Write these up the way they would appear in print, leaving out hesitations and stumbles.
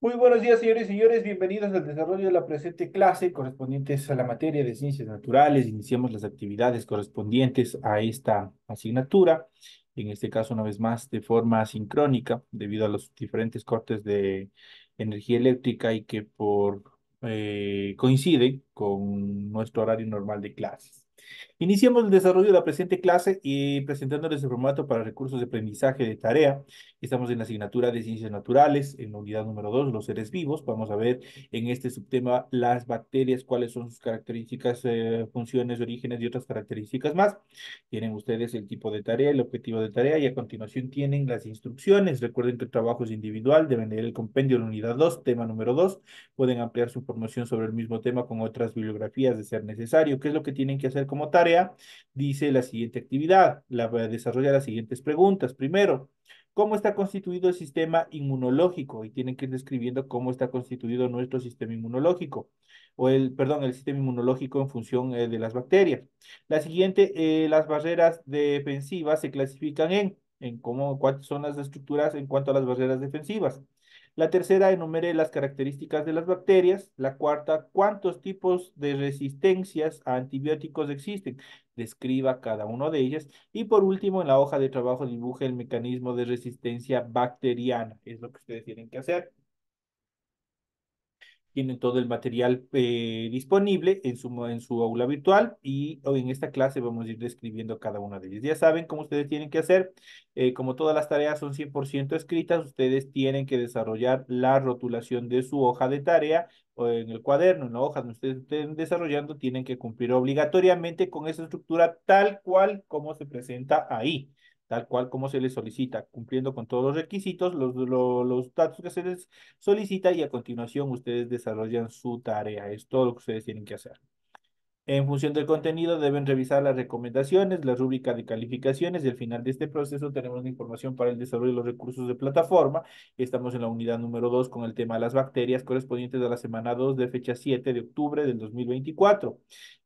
Muy buenos días, señores y señores. Bienvenidos al desarrollo de la presente clase correspondientes a la materia de ciencias naturales. Iniciamos las actividades correspondientes a esta asignatura, en este caso, una vez más, de forma sincrónica, debido a los diferentes cortes de energía eléctrica y que coinciden con nuestro horario normal de clases. Iniciamos el desarrollo de la presente clase y presentándoles el formato para recursos de aprendizaje de tarea. Estamos en la asignatura de Ciencias Naturales, en la unidad número 2, los seres vivos. Vamos a ver en este subtema las bacterias, cuáles son sus características, funciones, orígenes y otras características más. Tienen ustedes el tipo de tarea, el objetivo de tarea y a continuación tienen las instrucciones. Recuerden que el trabajo es individual, deben leer el compendio de la unidad 2, tema número 2. Pueden ampliar su información sobre el mismo tema con otras bibliografías de ser necesario. ¿Qué es lo que tienen que hacer como tarea? Dice la siguiente actividad, desarrolla las siguientes preguntas. Primero, ¿cómo está constituido el sistema inmunológico? Y tienen que ir describiendo cómo está constituido nuestro sistema inmunológico, el sistema inmunológico en función de las bacterias. La siguiente, las barreras defensivas se clasifican cuáles son las estructuras en cuanto a las barreras defensivas. La tercera, enumere las características de las bacterias. La cuarta, ¿cuántos tipos de resistencias a antibióticos existen? Describa cada uno de ellas. Y por último, en la hoja de trabajo dibuje el mecanismo de resistencia bacteriana. Es lo que ustedes tienen que hacer. Tienen todo el material disponible en su aula virtual y hoy en esta clase vamos a ir describiendo cada una de ellas. Ya saben cómo ustedes tienen que hacer. Como todas las tareas son 100% escritas, ustedes tienen que desarrollar la rotulación de su hoja de tarea o en el cuaderno, en la hoja donde ustedes estén desarrollando, tienen que cumplir obligatoriamente con esa estructura tal cual como se presenta ahí, tal cual como se les solicita, cumpliendo con todos los requisitos, los datos que se les solicita y a continuación ustedes desarrollan su tarea. Es todo lo que ustedes tienen que hacer. En función del contenido, deben revisar las recomendaciones, la rúbrica de calificaciones y al final de este proceso tenemos la información para el desarrollo de los recursos de plataforma. Estamos en la unidad número 2 con el tema de las bacterias correspondientes a la semana 2 de fecha 7 de octubre del 2024.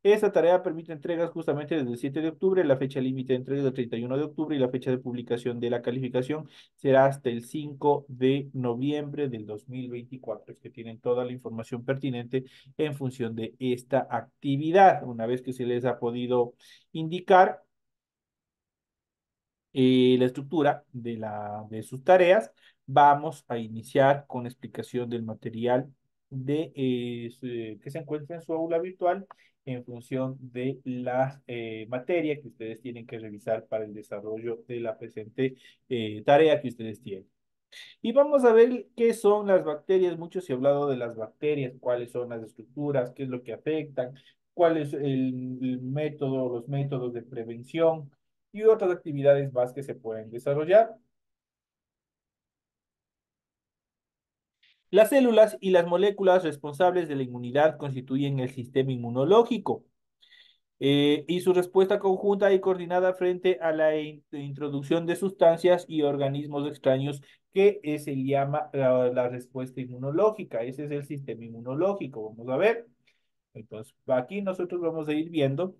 Esta tarea permite entregas justamente desde el 7 de octubre, la fecha límite de entrega es el 31 de octubre y la fecha de publicación de la calificación será hasta el 5 de noviembre del 2024. Es que tienen toda la información pertinente en función de esta actividad. Una vez que se les ha podido indicar la estructura de sus tareas, vamos a iniciar con explicación del material que se encuentra en su aula virtual en función de la materia que ustedes tienen que revisar para el desarrollo de la presente tarea que ustedes tienen. Y vamos a ver qué son las bacterias. Mucho se ha hablado de las bacterias, cuáles son las estructuras, qué es lo que afectan, cuál es el método, los métodos de prevención y otras actividades más que se pueden desarrollar. Las células y las moléculas responsables de la inmunidad constituyen el sistema inmunológico. Y su respuesta conjunta y coordinada frente a la introducción de sustancias y organismos extraños que se llama la respuesta inmunológica. Ese es el sistema inmunológico. Vamos a ver. Entonces, aquí nosotros vamos a ir viendo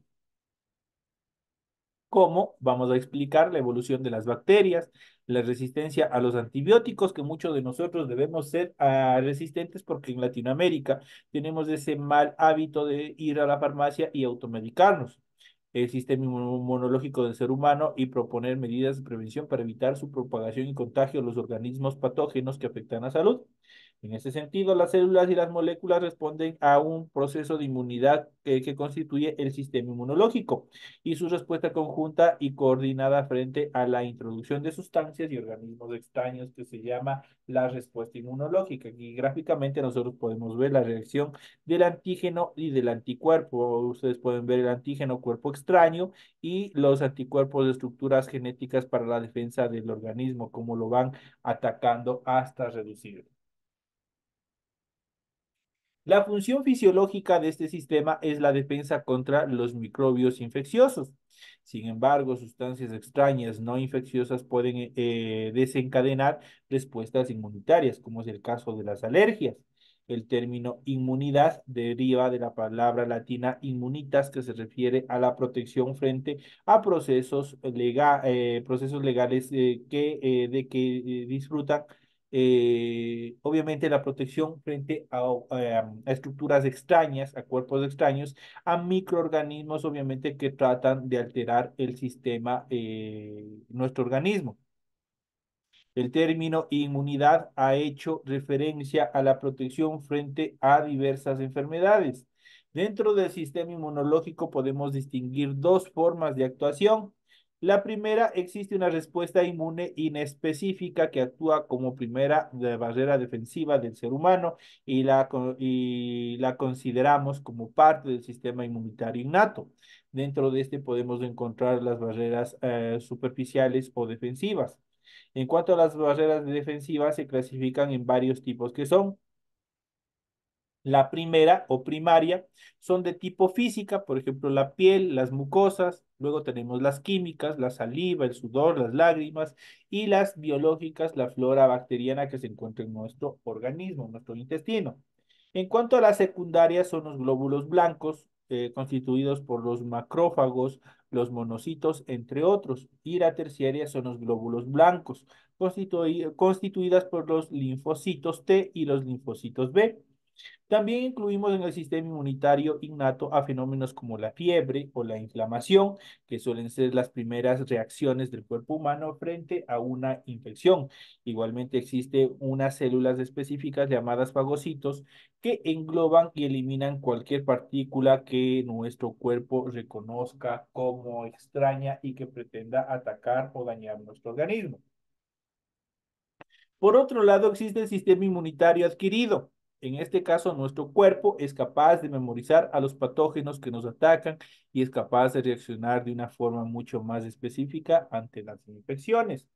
cómo vamos a explicar la evolución de las bacterias, la resistencia a los antibióticos, que muchos de nosotros debemos ser resistentes porque en Latinoamérica tenemos ese mal hábito de ir a la farmacia y automedicarnos. El sistema inmunológico del ser humano y proponer medidas de prevención para evitar su propagación y contagio a los organismos patógenos que afectan a la salud. En ese sentido, las células y las moléculas responden a un proceso de inmunidad que constituye el sistema inmunológico y su respuesta conjunta y coordinada frente a la introducción de sustancias y organismos extraños que se llama la respuesta inmunológica. Aquí gráficamente nosotros podemos ver la reacción del antígeno y del anticuerpo. Ustedes pueden ver el antígeno cuerpo extraño y los anticuerpos de estructuras genéticas para la defensa del organismo, cómo lo van atacando hasta reducirlo. La función fisiológica de este sistema es la defensa contra los microbios infecciosos. Sin embargo, sustancias extrañas no infecciosas pueden desencadenar respuestas inmunitarias, como es el caso de las alergias. El término inmunidad deriva de la palabra latina immunitas, que se refiere a la protección frente a procesos legales que disfrutan Obviamente la protección frente a estructuras extrañas, a cuerpos extraños, a microorganismos, obviamente, que tratan de alterar el sistema, nuestro organismo. El término inmunidad ha hecho referencia a la protección frente a diversas enfermedades. Dentro del sistema inmunológico podemos distinguir dos formas de actuación. La primera, existe una respuesta inmune inespecífica que actúa como primera de barrera defensiva del ser humano y la consideramos como parte del sistema inmunitario innato. Dentro de este podemos encontrar las barreras superficiales o defensivas. En cuanto a las barreras defensivas, se clasifican en varios tipos que son la primera o primaria, son de tipo física, por ejemplo, la piel, las mucosas, luego tenemos las químicas, la saliva, el sudor, las lágrimas, y las biológicas, la flora bacteriana que se encuentra en nuestro organismo, en nuestro intestino. En cuanto a las secundarias, son los glóbulos blancos, constituidos por los macrófagos, los monocitos, entre otros, y la terciaria son los glóbulos blancos, constituidas por los linfocitos T y los linfocitos B. También incluimos en el sistema inmunitario innato a fenómenos como la fiebre o la inflamación, que suelen ser las primeras reacciones del cuerpo humano frente a una infección. Igualmente existen unas células específicas llamadas fagocitos que engloban y eliminan cualquier partícula que nuestro cuerpo reconozca como extraña y que pretenda atacar o dañar nuestro organismo. Por otro lado, existe el sistema inmunitario adquirido. En este caso, nuestro cuerpo es capaz de memorizar a los patógenos que nos atacan y es capaz de reaccionar de una forma mucho más específica ante las infecciones.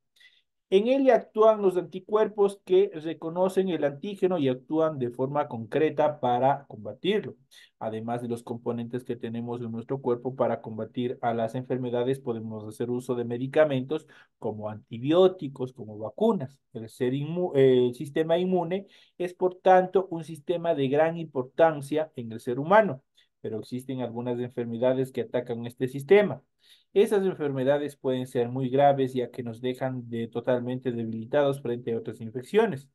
En él actúan los anticuerpos que reconocen el antígeno y actúan de forma concreta para combatirlo. Además de los componentes que tenemos en nuestro cuerpo para combatir a las enfermedades, podemos hacer uso de medicamentos como antibióticos, como vacunas. El sistema inmune es, por tanto, un sistema de gran importancia en el ser humano, pero existen algunas enfermedades que atacan este sistema. Esas enfermedades pueden ser muy graves ya que nos dejan totalmente debilitados frente a otras infecciones.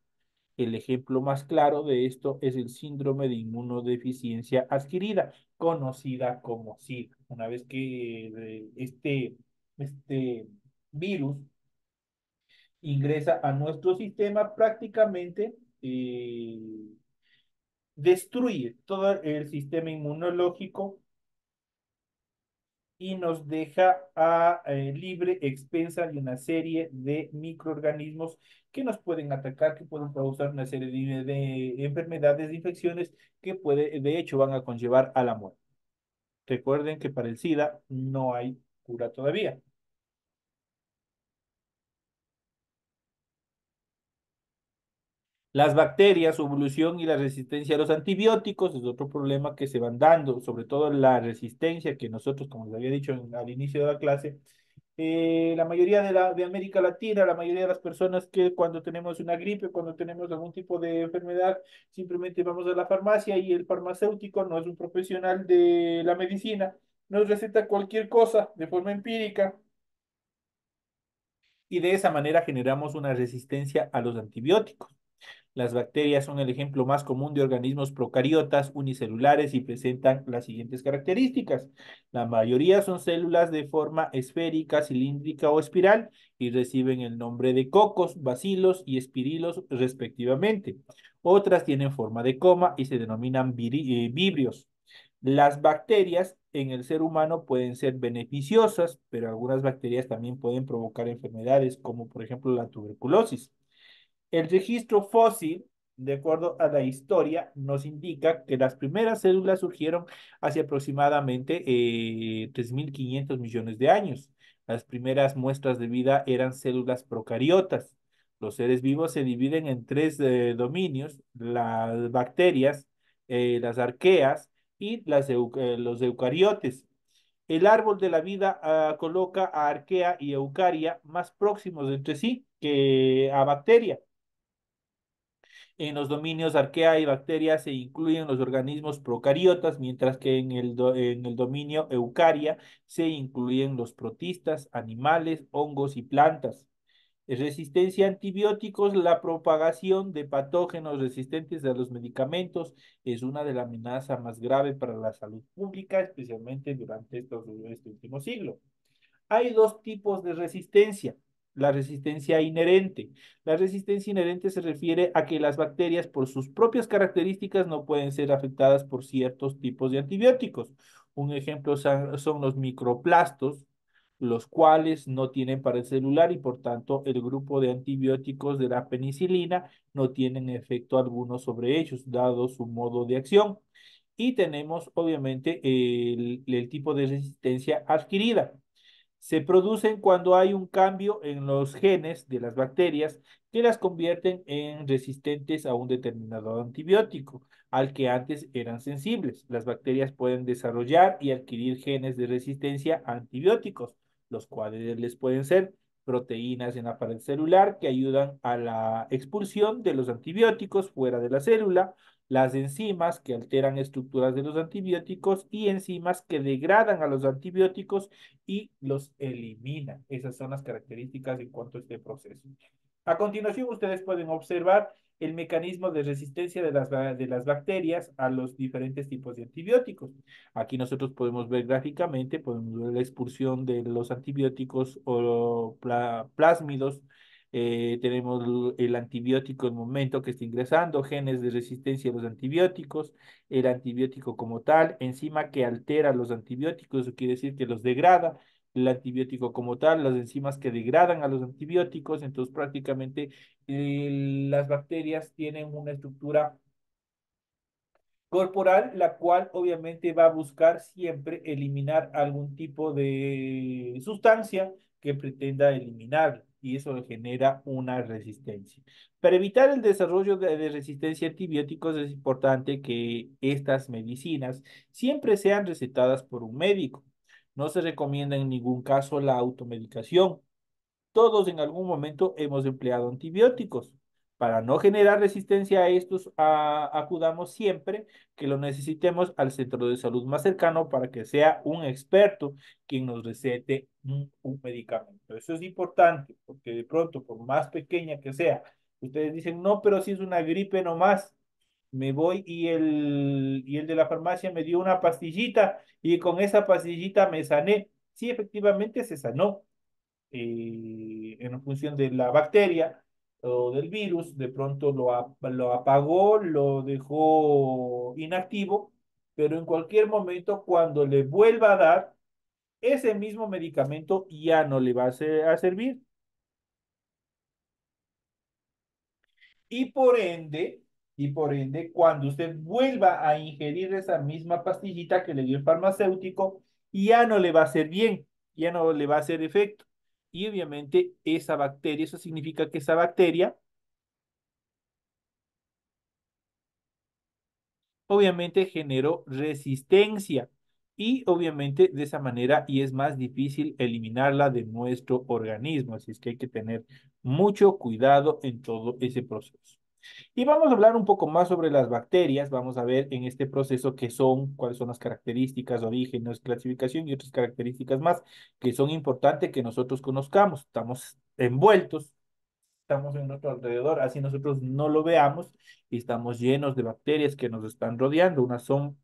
El ejemplo más claro de esto es el síndrome de inmunodeficiencia adquirida, conocida como SIDA. Una vez que este virus ingresa a nuestro sistema, prácticamente destruye todo el sistema inmunológico y nos deja a libre expensa de una serie de microorganismos que nos pueden atacar, que pueden causar una serie de enfermedades, de infecciones que de hecho van a conllevar a la muerte. Recuerden que para el SIDA no hay cura todavía. Las bacterias, su evolución y la resistencia a los antibióticos es otro problema que se van dando, sobre todo la resistencia que nosotros, como les había dicho al inicio de la clase, la mayoría de América Latina, la mayoría de las personas que cuando tenemos una gripe, cuando tenemos algún tipo de enfermedad, simplemente vamos a la farmacia y el farmacéutico no es un profesional de la medicina, nos receta cualquier cosa de forma empírica y de esa manera generamos una resistencia a los antibióticos. Las bacterias son el ejemplo más común de organismos procariotas unicelulares y presentan las siguientes características. La mayoría son células de forma esférica, cilíndrica o espiral y reciben el nombre de cocos, bacilos y espirilos respectivamente. Otras tienen forma de coma y se denominan vibrios. Las bacterias en el ser humano pueden ser beneficiosas, pero algunas bacterias también pueden provocar enfermedades como por ejemplo la tuberculosis. El registro fósil, de acuerdo a la historia, nos indica que las primeras células surgieron hace aproximadamente 3.500 millones de años. Las primeras muestras de vida eran células procariotas. Los seres vivos se dividen en tres dominios: las bacterias, las arqueas y los eucariotes. El árbol de la vida coloca a arquea y eucaria más próximos entre sí que a bacteria. En los dominios arquea y bacteria se incluyen los organismos procariotas, mientras que en el dominio eucaria se incluyen los protistas, animales, hongos y plantas. Resistencia a antibióticos, la propagación de patógenos resistentes a los medicamentos es una de las amenazas más graves para la salud pública, especialmente durante este último siglo. Hay dos tipos de resistencia. La resistencia inherente. La resistencia inherente se refiere a que las bacterias, por sus propias características, no pueden ser afectadas por ciertos tipos de antibióticos. Un ejemplo son los microplastos, los cuales no tienen pared celular y por tanto el grupo de antibióticos de la penicilina no tienen efecto alguno sobre ellos, dado su modo de acción. Y tenemos obviamente el tipo de resistencia adquirida. Se producen cuando hay un cambio en los genes de las bacterias que las convierten en resistentes a un determinado antibiótico, al que antes eran sensibles. Las bacterias pueden desarrollar y adquirir genes de resistencia a antibióticos, los cuales les pueden ser proteínas en la pared celular que ayudan a la expulsión de los antibióticos fuera de la célula, las enzimas que alteran estructuras de los antibióticos y enzimas que degradan a los antibióticos y los elimina. Esas son las características en cuanto a este proceso. A continuación, ustedes pueden observar el mecanismo de resistencia de las bacterias a los diferentes tipos de antibióticos. Aquí nosotros podemos ver gráficamente, podemos ver la expulsión de los antibióticos o plásmidos. Tenemos el antibiótico en el momento que está ingresando, genes de resistencia a los antibióticos, el antibiótico como tal, enzima que altera los antibióticos, eso quiere decir que los degrada, el antibiótico como tal, las enzimas que degradan a los antibióticos, entonces prácticamente las bacterias tienen una estructura corporal, la cual obviamente va a buscar siempre eliminar algún tipo de sustancia que pretenda eliminar y eso genera una resistencia. Para evitar el desarrollo de resistencia a antibióticos es importante que estas medicinas siempre sean recetadas por un médico. No se recomienda en ningún caso la automedicación. Todos en algún momento hemos empleado antibióticos. Para no generar resistencia a estos, acudamos siempre que lo necesitemos al centro de salud más cercano para que sea un experto quien nos recete un medicamento. Eso es importante porque de pronto, por más pequeña que sea, ustedes dicen, no, pero si es una gripe nomás, me voy y el de la farmacia me dio una pastillita y con esa pastillita me sané. Sí, efectivamente se sanó en función de la bacteria o del virus, de pronto lo apagó, lo dejó inactivo, pero en cualquier momento cuando le vuelva a dar, ese mismo medicamento ya no le va a servir. Y por ende, y por ende, cuando usted vuelva a ingerir esa misma pastillita que le dio el farmacéutico, ya no le va a hacer bien, ya no le va a hacer efecto. Y obviamente esa bacteria, eso significa que esa bacteria obviamente generó resistencia y obviamente de esa manera y es más difícil eliminarla de nuestro organismo. Así es que hay que tener mucho cuidado en todo ese proceso. Y vamos a hablar un poco más sobre las bacterias. Vamos a ver en este proceso qué son, cuáles son las características, orígenes, clasificación y otras características más que son importantes que nosotros conozcamos. Estamos envueltos, estamos en nuestro alrededor, así nosotros no lo veamos y estamos llenos de bacterias que nos están rodeando. Unas son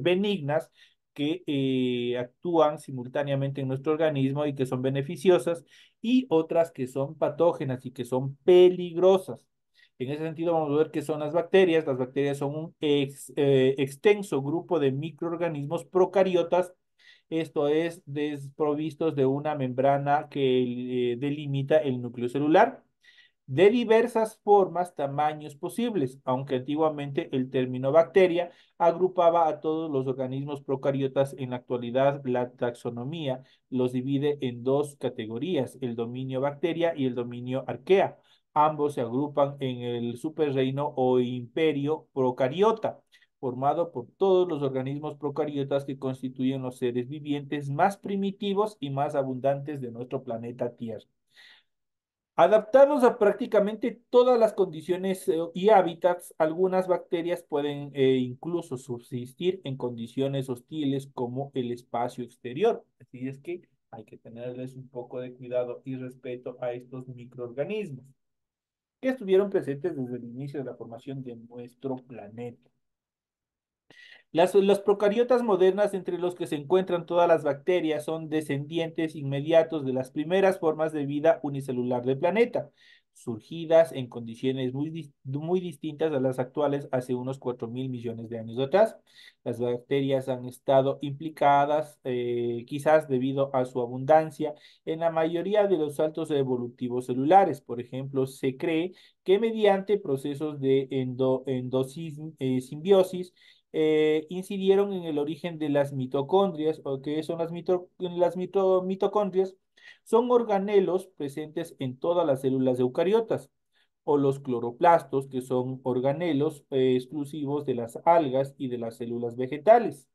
benignas que actúan simultáneamente en nuestro organismo y que son beneficiosas y otras que son patógenas y que son peligrosas. En ese sentido, vamos a ver qué son las bacterias. Las bacterias son un extenso grupo de microorganismos procariotas, esto es, desprovistos de una membrana que delimita el núcleo celular de diversas formas, tamaños posibles, aunque antiguamente el término bacteria agrupaba a todos los organismos procariotas. En la actualidad la taxonomía los divide en dos categorías, el dominio bacteria y el dominio arquea. Ambos se agrupan en el superreino o imperio procariota, formado por todos los organismos procariotas que constituyen los seres vivientes más primitivos y más abundantes de nuestro planeta Tierra. Adaptados a prácticamente todas las condiciones y hábitats, algunas bacterias pueden incluso subsistir en condiciones hostiles como el espacio exterior. Así es que Hay que tenerles un poco de cuidado y respeto a estos microorganismos que estuvieron presentes desde el inicio de la formación de nuestro planeta. Las procariotas modernas, entre los que se encuentran todas las bacterias, son descendientes inmediatos de las primeras formas de vida unicelular del planeta, surgidas en condiciones muy distintas a las actuales hace unos 4.000 millones de años atrás. Las bacterias han estado implicadas, quizás debido a su abundancia, en la mayoría de los saltos evolutivos celulares. Por ejemplo, se cree que mediante procesos de simbiosis, incidieron en el origen de las mitocondrias, o que son mitocondrias, son organelos presentes en todas las células eucariotas, o los cloroplastos, que son organelos exclusivos de las algas y de las células vegetales.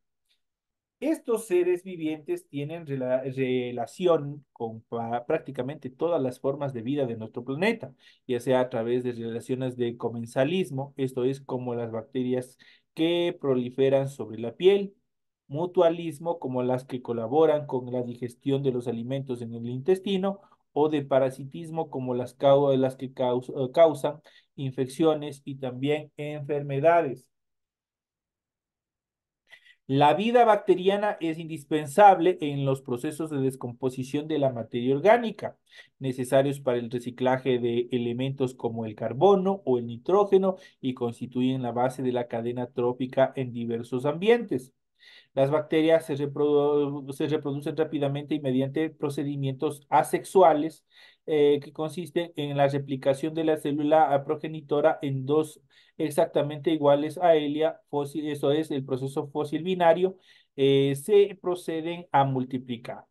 Estos seres vivientes tienen relación con prácticamente todas las formas de vida de nuestro planeta, ya sea a través de relaciones de comensalismo, esto es como las bacterias que proliferan sobre la piel, mutualismo, como las que colaboran con la digestión de los alimentos en el intestino, o de parasitismo, como las que causan infecciones y también enfermedades. La vida bacteriana es indispensable en los procesos de descomposición de la materia orgánica, necesarios para el reciclaje de elementos como el carbono o el nitrógeno, y constituyen la base de la cadena trófica en diversos ambientes. Las bacterias se reproducen rápidamente y mediante procedimientos asexuales, que consisten en la replicación de la célula progenitora en dos exactamente iguales a Elia fósil, eso es el proceso fósil binario, se proceden a multiplicar.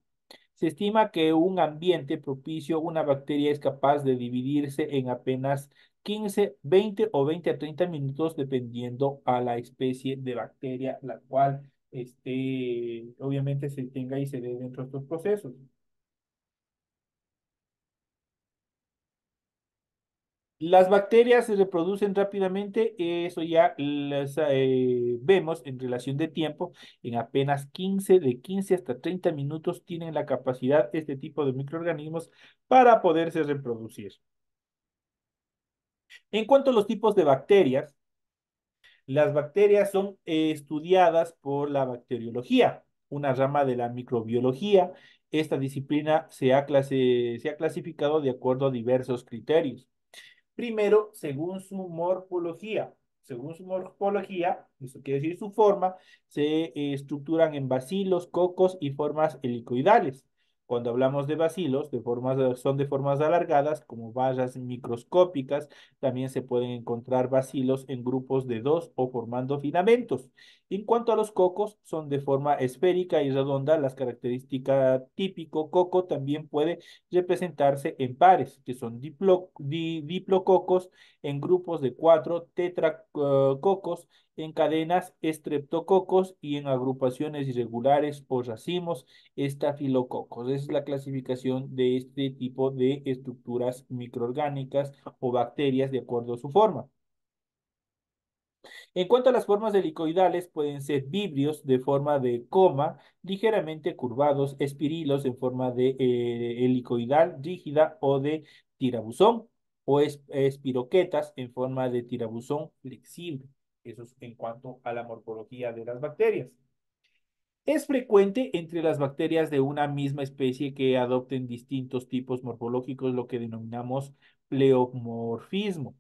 Se estima que un ambiente propicio, una bacteria es capaz de dividirse en apenas 15, 20 o 20 a 30 minutos, dependiendo a la especie de bacteria, la cual obviamente se tenga y se dé dentro de estos procesos. Las bacterias se reproducen rápidamente, eso ya las vemos en relación de tiempo, en apenas 15 hasta 30 minutos tienen la capacidad este tipo de microorganismos para poderse reproducir. En cuanto a los tipos de bacterias, las bacterias son estudiadas por la bacteriología, una rama de la microbiología. Esta disciplina se ha clasificado de acuerdo a diversos criterios. Primero, según su morfología. Según su morfología, eso quiere decir su forma, se estructuran en bacilos, cocos y formas helicoidales. Cuando hablamos de bacilos, son de formas alargadas, como vallas microscópicas. También se pueden encontrar bacilos en grupos de dos o formando filamentos. En cuanto a los cocos, son de forma esférica y redonda. Las características típico coco también puede representarse en pares, que son diplococos, en grupos de cuatro, tetracocos, en cadenas, estreptococos, y en agrupaciones irregulares o racimos, estafilococos. Esa es la clasificación de este tipo de estructuras microorgánicas o bacterias de acuerdo a su forma. En cuanto a las formas helicoidales, pueden ser vibrios de forma de coma, ligeramente curvados, espirilos en forma de helicoidal rígida o de tirabuzón, o espiroquetas en forma de tirabuzón flexible. Eso es en cuanto a la morfología de las bacterias. Es frecuente entre las bacterias de una misma especie que adopten distintos tipos morfológicos, lo que denominamos pleomorfismo.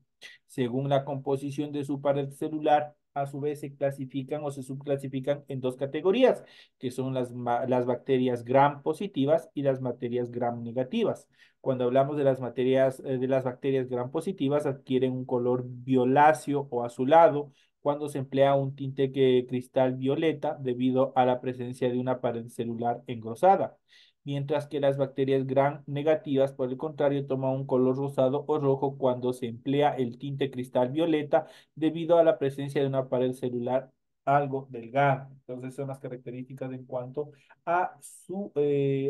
Según la composición de su pared celular, a su vez se clasifican o se subclasifican en dos categorías, que son las bacterias gram positivas y las bacterias gram negativas. Cuando hablamos de las bacterias gram positivas, adquieren un color violáceo o azulado cuando se emplea un tinte cristal violeta debido a la presencia de una pared celular engrosada, mientras que las bacterias gram negativas, por el contrario, toman un color rosado o rojo cuando se emplea el tinte cristal violeta debido a la presencia de una pared celular algo delgada. Entonces son las características en cuanto a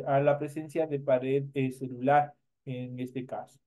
a la presencia de pared celular en este caso.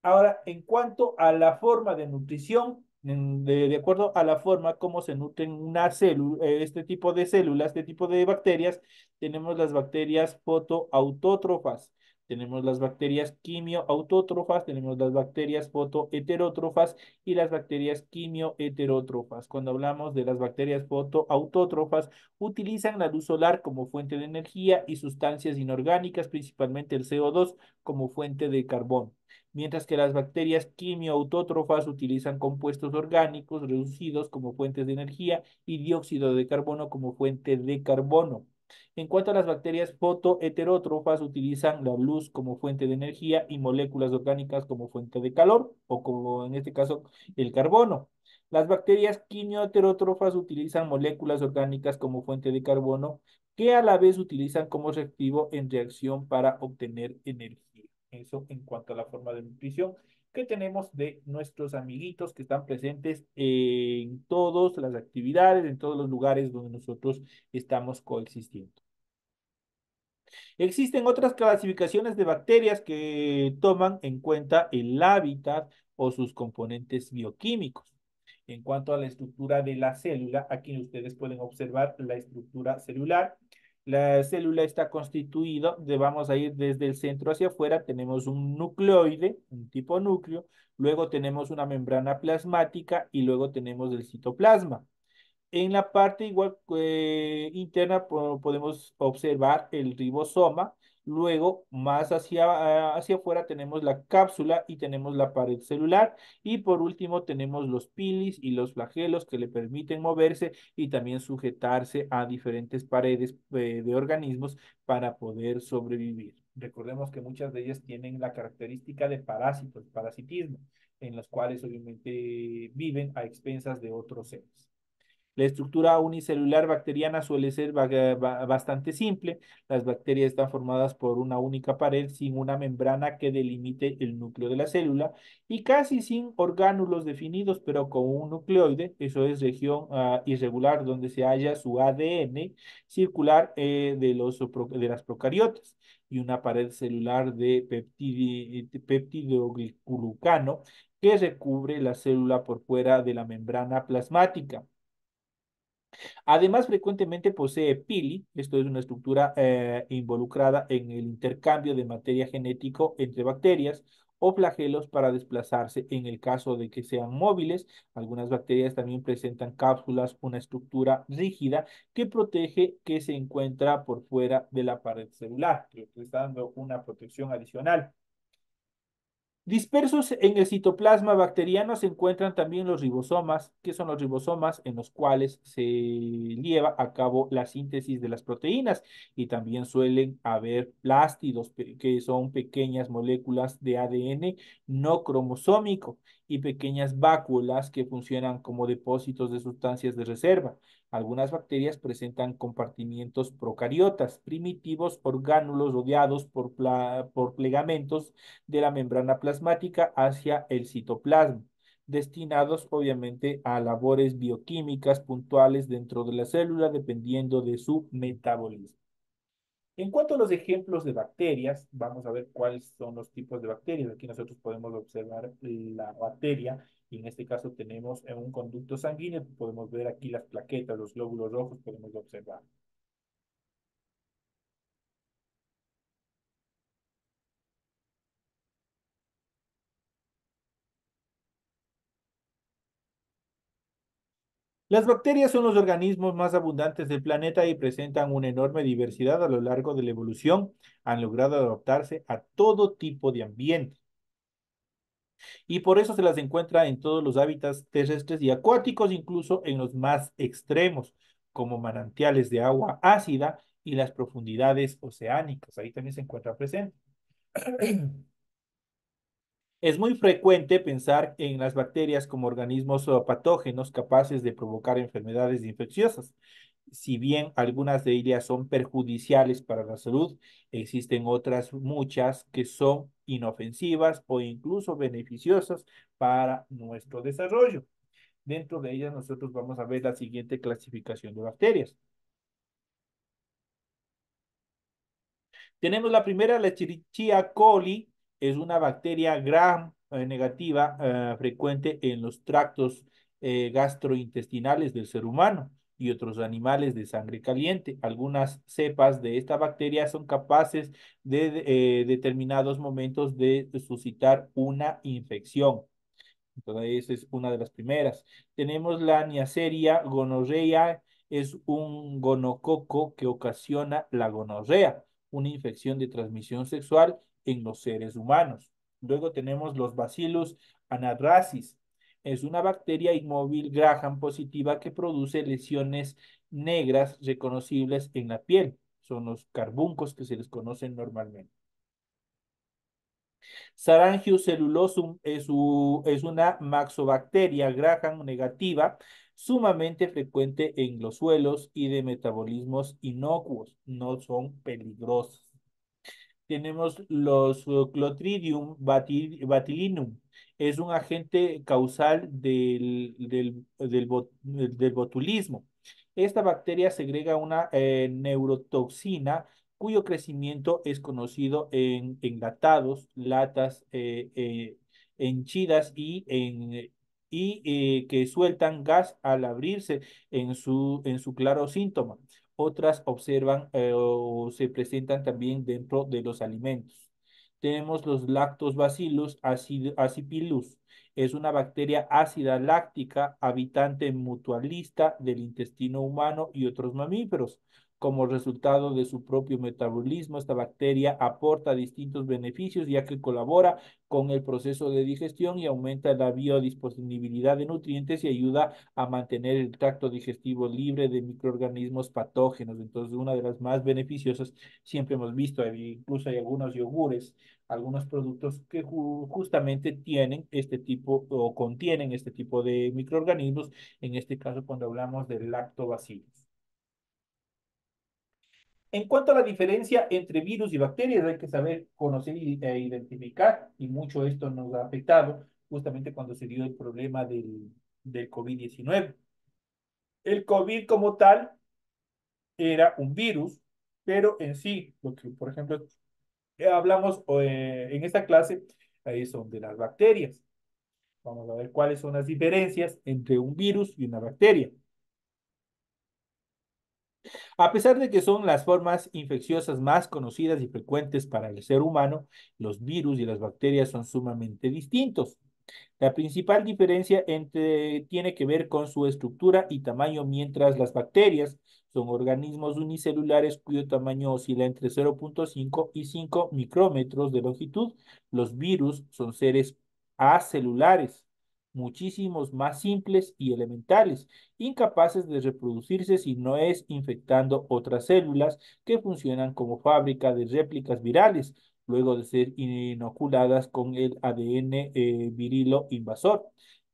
Ahora, en cuanto a la forma de nutrición, de acuerdo a la forma como se nutren una célula, este tipo de células, este tipo de bacterias, tenemos las bacterias fotoautótrofas, tenemos las bacterias quimioautótrofas, tenemos las bacterias fotoheterótrofas y las bacterias quimioheterótrofas. Cuando hablamos de las bacterias fotoautótrofas, utilizan la luz solar como fuente de energía y sustancias inorgánicas, principalmente el CO2, como fuente de carbono, mientras que las bacterias quimioautótrofas utilizan compuestos orgánicos reducidos como fuentes de energía y dióxido de carbono como fuente de carbono. En cuanto a las bacterias fotoheterótrofas, utilizan la luz como fuente de energía y moléculas orgánicas como fuente de calor, o como en este caso el carbono. Las bacterias quimioheterótrofas utilizan moléculas orgánicas como fuente de carbono, que a la vez utilizan como reactivo en reacción para obtener energía. Eso en cuanto a la forma de nutrición que tenemos de nuestros amiguitos que están presentes en todas las actividades, en todos los lugares donde nosotros estamos coexistiendo. Existen otras clasificaciones de bacterias que toman en cuenta el hábitat o sus componentes bioquímicos. En cuanto a la estructura de la célula, aquí ustedes pueden observar la estructura celular. La célula está constituida, vamos a ir desde el centro hacia afuera, tenemos un nucleoide, un tipo núcleo, luego tenemos una membrana plasmática y luego tenemos el citoplasma. En la parte igual interna podemos observar el ribosoma. Luego, más hacia afuera tenemos la cápsula y tenemos la pared celular. Y por último tenemos los pilis y los flagelos que le permiten moverse y también sujetarse a diferentes paredes de organismos para poder sobrevivir. Recordemos que muchas de ellas tienen la característica de parásitos, parasitismo, en los cuales obviamente viven a expensas de otros seres. La estructura unicelular bacteriana suele ser bastante simple. Las bacterias están formadas por una única pared sin una membrana que delimite el núcleo de la célula y casi sin orgánulos definidos, pero con un nucleoide, eso es región irregular donde se halla su ADN circular de las procariotas y una pared celular de peptidoglicano que recubre la célula por fuera de la membrana plasmática. Además, frecuentemente posee pili, esto es una estructura involucrada en el intercambio de materia genético entre bacterias o flagelos para desplazarse en el caso de que sean móviles. Algunas bacterias también presentan cápsulas, una estructura rígida que protege que se encuentra por fuera de la pared celular, que le está dando una protección adicional. Dispersos en el citoplasma bacteriano se encuentran también los ribosomas, que son los ribosomas en los cuales se lleva a cabo la síntesis de las proteínas y también suelen haber plástidos, que son pequeñas moléculas de ADN no cromosómico y pequeñas vácuolas que funcionan como depósitos de sustancias de reserva. Algunas bacterias presentan compartimientos procariotas, primitivos orgánulos rodeados por plegamentos de la membrana plasmática hacia el citoplasma, destinados obviamente a labores bioquímicas puntuales dentro de la célula dependiendo de su metabolismo. En cuanto a los ejemplos de bacterias, vamos a ver cuáles son los tipos de bacterias. Aquí nosotros podemos observar la bacteria y en este caso tenemos en un conducto sanguíneo, podemos ver aquí las plaquetas, los glóbulos rojos, podemos observar. Las bacterias son los organismos más abundantes del planeta y presentan una enorme diversidad a lo largo de la evolución. Han logrado adaptarse a todo tipo de ambiente y por eso se las encuentra en todos los hábitats terrestres y acuáticos, incluso en los más extremos, como manantiales de agua ácida y las profundidades oceánicas. Ahí también se encuentra presente. Es muy frecuente pensar en las bacterias como organismos patógenos capaces de provocar enfermedades infecciosas. Si bien algunas de ellas son perjudiciales para la salud, existen otras muchas que son inofensivas o incluso beneficiosas para nuestro desarrollo. Dentro de ellas nosotros vamos a ver la siguiente clasificación de bacterias. Tenemos la primera, la Escherichia coli, es una bacteria gram negativa frecuente en los tractos gastrointestinales del ser humano y otros animales de sangre caliente. Algunas cepas de esta bacteria son capaces de determinados momentos de suscitar una infección. Entonces, esa es una de las primeras. Tenemos la Neisseria gonorrhea, es un gonococo que ocasiona la gonorrea, una infección de transmisión sexual en los seres humanos. Luego tenemos los Bacillus anthracis, es una bacteria inmóvil Graham positiva que produce lesiones negras reconocibles en la piel. Son los carbuncos que se les conocen normalmente. Sarangius cellulosum es una maxobacteria Graham negativa sumamente frecuente en los suelos y de metabolismos inocuos, no son peligrosos. Tenemos los Clostridium batilinum. Es un agente causal del botulismo. Esta bacteria segrega una neurotoxina cuyo crecimiento es conocido en enlatados, latas henchidas y que sueltan gas al abrirse en su claro síntoma. Otras observan o se presentan también dentro de los alimentos. Tenemos los lactobacillus acipilus. Es una bacteria ácida láctica, habitante mutualista del intestino humano y otros mamíferos. Como resultado de su propio metabolismo, esta bacteria aporta distintos beneficios ya que colabora con el proceso de digestión y aumenta la biodisponibilidad de nutrientes y ayuda a mantener el tracto digestivo libre de microorganismos patógenos. Entonces, una de las más beneficiosas, siempre hemos visto, incluso hay algunos yogures, algunos productos que justamente tienen este tipo o contienen este tipo de microorganismos, en este caso cuando hablamos del lactobacillus. En cuanto a la diferencia entre virus y bacterias, hay que saber conocer e identificar, y mucho esto nos ha afectado justamente cuando se dio el problema del COVID-19. El COVID como tal era un virus, pero en sí, lo que por ejemplo hablamos en esta clase, son de las bacterias. Vamos a ver cuáles son las diferencias entre un virus y una bacteria. A pesar de que son las formas infecciosas más conocidas y frecuentes para el ser humano, los virus y las bacterias son sumamente distintos. La principal diferencia tiene que ver con su estructura y tamaño, mientras las bacterias son organismos unicelulares cuyo tamaño oscila entre 0,5 y 5 micrómetros de longitud. Los virus son seres acelulares, muchísimos más simples y elementales, incapaces de reproducirse si no es infectando otras células que funcionan como fábrica de réplicas virales luego de ser inoculadas con el ADN virilo invasor.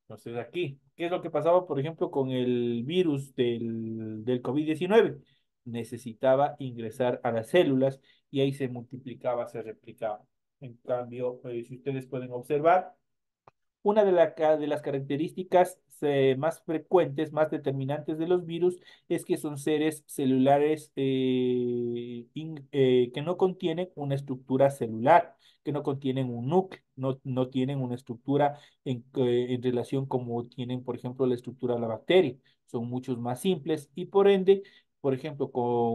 Entonces aquí, ¿qué es lo que pasaba, por ejemplo, con el virus del COVID-19? Necesitaba ingresar a las células y ahí se multiplicaba, se replicaba. En cambio, si ustedes pueden observar, una de las características más frecuentes, más determinantes de los virus es que son seres celulares que no contienen una estructura celular, que no contienen un núcleo, no tienen una estructura en relación como tienen, por ejemplo, la estructura de la bacteria. Son muchos más simples y por ende, por ejemplo,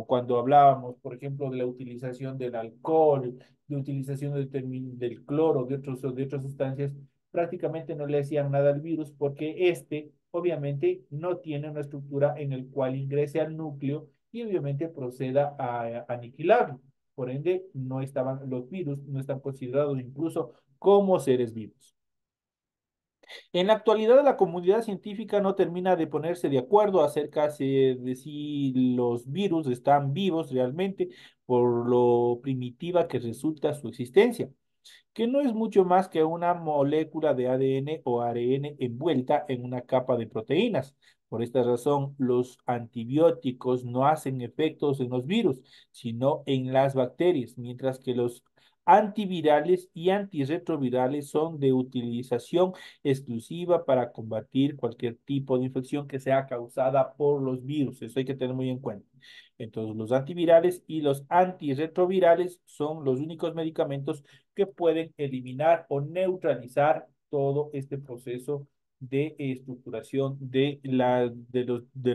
cuando hablábamos, por ejemplo, de la utilización del alcohol, de utilización del cloro, de otras sustancias, prácticamente no le hacían nada al virus porque este obviamente no tiene una estructura en el cual ingrese al núcleo y obviamente proceda a aniquilarlo. Por ende, los virus no están considerados incluso como seres vivos. En la actualidad, la comunidad científica no termina de ponerse de acuerdo acerca de si los virus están vivos realmente por lo primitiva que resulta su existencia, que no es mucho más que una molécula de ADN o ARN envuelta en una capa de proteínas. Por esta razón, los antibióticos no hacen efectos en los virus, sino en las bacterias, mientras que los antivirales y antirretrovirales son de utilización exclusiva para combatir cualquier tipo de infección que sea causada por los virus. Eso hay que tener muy en cuenta. Entonces, los antivirales y los antirretrovirales son los únicos medicamentos que pueden eliminar o neutralizar todo este proceso de estructuración de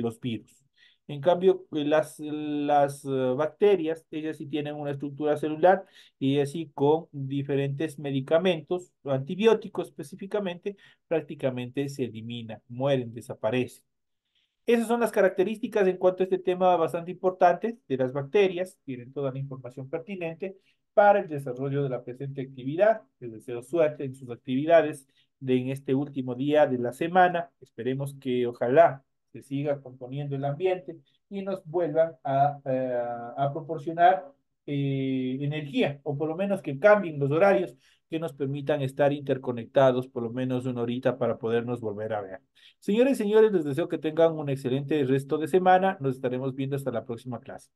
los virus. En cambio, bacterias, ellas sí tienen una estructura celular y así con diferentes medicamentos, antibióticos específicamente, prácticamente se eliminan, mueren, desaparecen. Esas son las características en cuanto a este tema bastante importante de las bacterias. Tienen toda la información pertinente para el desarrollo de la presente actividad. Les deseo suerte en sus actividades en este último día de la semana. Esperemos que ojalá se siga componiendo el ambiente y nos vuelvan a proporcionar energía, o por lo menos que cambien los horarios que nos permitan estar interconectados por lo menos una horita para podernos volver a ver. Señores y señores, les deseo que tengan un excelente resto de semana. Nos estaremos viendo hasta la próxima clase.